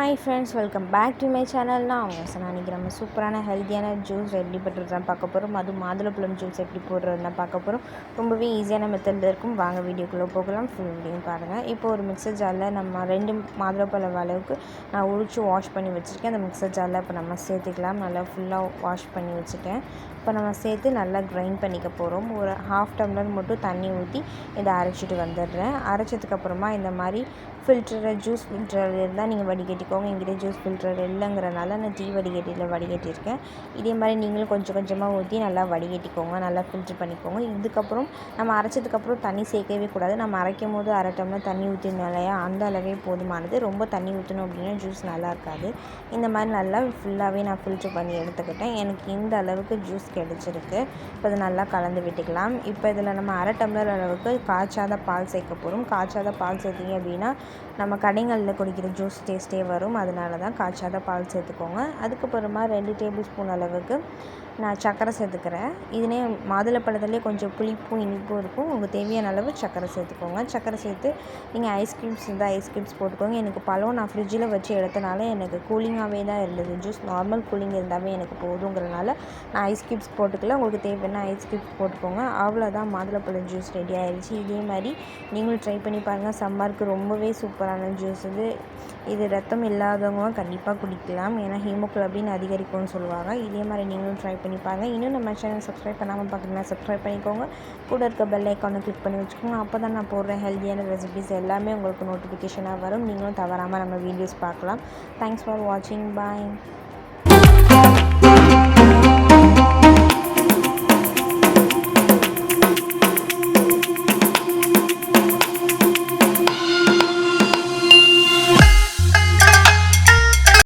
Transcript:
Hi friends, welcome back to my channel. நான் இன்றைக்கி நம்ம சூப்பரான ஹெல்த்தியான ஜூஸ் எப்படி பண்ணுறதுன்னு பார்க்க போகிறோம். அதுவும் மாதுளப்பழம் ஜூஸ் எப்படி போடுறதுன்னு பார்க்க போகிறோம். ரொம்பவே ஈஸியான மெத்தடில் இருக்கும். வாங்க வீடியோக்குள்ளே போகலாம். ஃபுல் வீடியோ பாருங்கள். இப்போ ஒரு மிக்சர் ஜாரில் நம்ம 2 மாதுளப்பழம் அளவுக்கு நான் உரித்து வாஷ் பண்ணி வச்சுருக்கேன். அந்த மிக்சர் ஜாரில் இப்போ நம்ம சேர்த்துக்கலாம். நல்லா ஃபுல்லாக வாஷ் பண்ணி வச்சுட்டேன். இப்போ நம்ம சேர்த்து நல்லா கிரைண்ட் பண்ணிக்க போகிறோம். ஒரு 1/2 டம்ளர் மட்டும் தண்ணி ஊற்றி இதை அரைச்சிட்டு வந்துடுறேன். அரைச்சதுக்கப்புறமா இந்த மாதிரி ஜூஸ் ஃபில்டர் இருந்தால் நீங்கள் வடிகட்டிக்கோங்க. எங்கிட்ட ஜூஸ் ஃபில்டர் இல்லைங்கிறனால நான் டீ வடிகட்டியில் வடிகட்டியிருக்கேன். இதே மாதிரி நீங்களும் கொஞ்சம் கொஞ்சமாக ஊற்றி நல்லா வடிகட்டிக்கோங்க, நல்லா ஃபில்ட்ரு பண்ணிக்கோங்க. இதுக்கப்புறம் நம்ம அரைச்சதுக்கப்புறம் தண்ணி சேர்க்கவே கூடாது. நம்ம அரைக்கும் போது 1/2 டம்ளர் தண்ணி ஊற்றினோம் இல்லையா, அந்த அளவே போதுமானது. ரொம்ப தண்ணி ஊற்றணும் அப்படின்னா ஜூஸ் நல்லா இருக்காது. இந்த மாதிரி நல்லா ஃபுல்லாகவே நான் ஃபில்ட்ரு பண்ணி எடுத்துக்கிட்டேன். எனக்கு இந்த அளவுக்கு ஜூஸ் கிடச்சிருக்கு. இப்போ அதை நல்லா கலந்து விட்டுக்கலாம். இப்போ இதில் நம்ம 1/2 டம்ளர் அளவுக்கு காய்ச்சாத பால் சேர்க்க போகிறோம். காய்ச்சாத பால் சேர்த்திங்க அப்படின்னா நம்ம கடைகளில் குடிக்கிற ஜூஸ் டேஸ்ட்டே வரும். அதனால தான் காய்ச்சாத பால் சேர்த்துக்கோங்க. அதுக்கப்புறமா 2 டேபிள் ஸ்பூன் அளவுக்கு நான் சர்க்கரை சேர்த்துக்கிறேன். இதுனே மாதுளப்பழத்துலேயே கொஞ்சம் புளிப்பும் இனிப்பும் இருக்கும். உங்களுக்கு தேவையான அளவு சர்க்கரை சேர்த்துக்கோங்க. சர்க்கரை சேர்த்து நீங்கள் ஐஸ் க்யூப்ஸ் இருந்தால் ஐஸ் க்யூப்ஸ் போட்டுக்கோங்க. எனக்கு பழம் நான் ஃப்ரிட்ஜில் வச்சு எடுத்தனால எனக்கு கூலிங்காகவே தான் இருந்தது. ஜூஸ் நார்மல் கூலிங் இருந்தாவே எனக்கு போதுங்கிறனால நான் ஐஸ் க்யூப்ஸ் போட்டுக்கல. உங்களுக்கு தேவைன்னா ஐஸ் க்யூப்ஸ் போட்டுக்கோங்க. அவ்வளோதான், மாதுளப்பழம் ஜூஸ் ரெடி ஆயிடுச்சு. இதே மாதிரி நீங்களும் ட்ரை பண்ணி பாருங்கள். சம்மருக்கு ரொம்பவே சூப்பரான ஜூஸ் இது ரத்தம் இல்லாதவங்க கண்டிப்பாக குடிக்கலாம். ஏன்னா ஹீமோகுளோபின் அதிகரிக்கும்னு சொல்லுவாங்க. இதே மாதிரி நீங்களும் ட்ரை பண்ணி பாருங்கள். இன்னும் நம்ம சேனல் சப்ஸ்கிரைப் பண்ணாமல் பார்க்குறீங்கன்னா சப்ஸ்கிரைப் பண்ணிக்கோங்க. கூட இருக்க பெல் ஐக்கானை கிளிக் பண்ணி வச்சுக்கோங்க. அப்போ தான் நான் போடுற ஹெல்த்தியான ரெசிபிஸ் எல்லாமே உங்களுக்கு நோட்டிஃபிகேஷனாக வரும். நீங்களும் தவறாமல் நம்ம வீடியோஸ் பார்க்கலாம். தேங்க்ஸ் ஃபார் வாட்சிங். பாய்.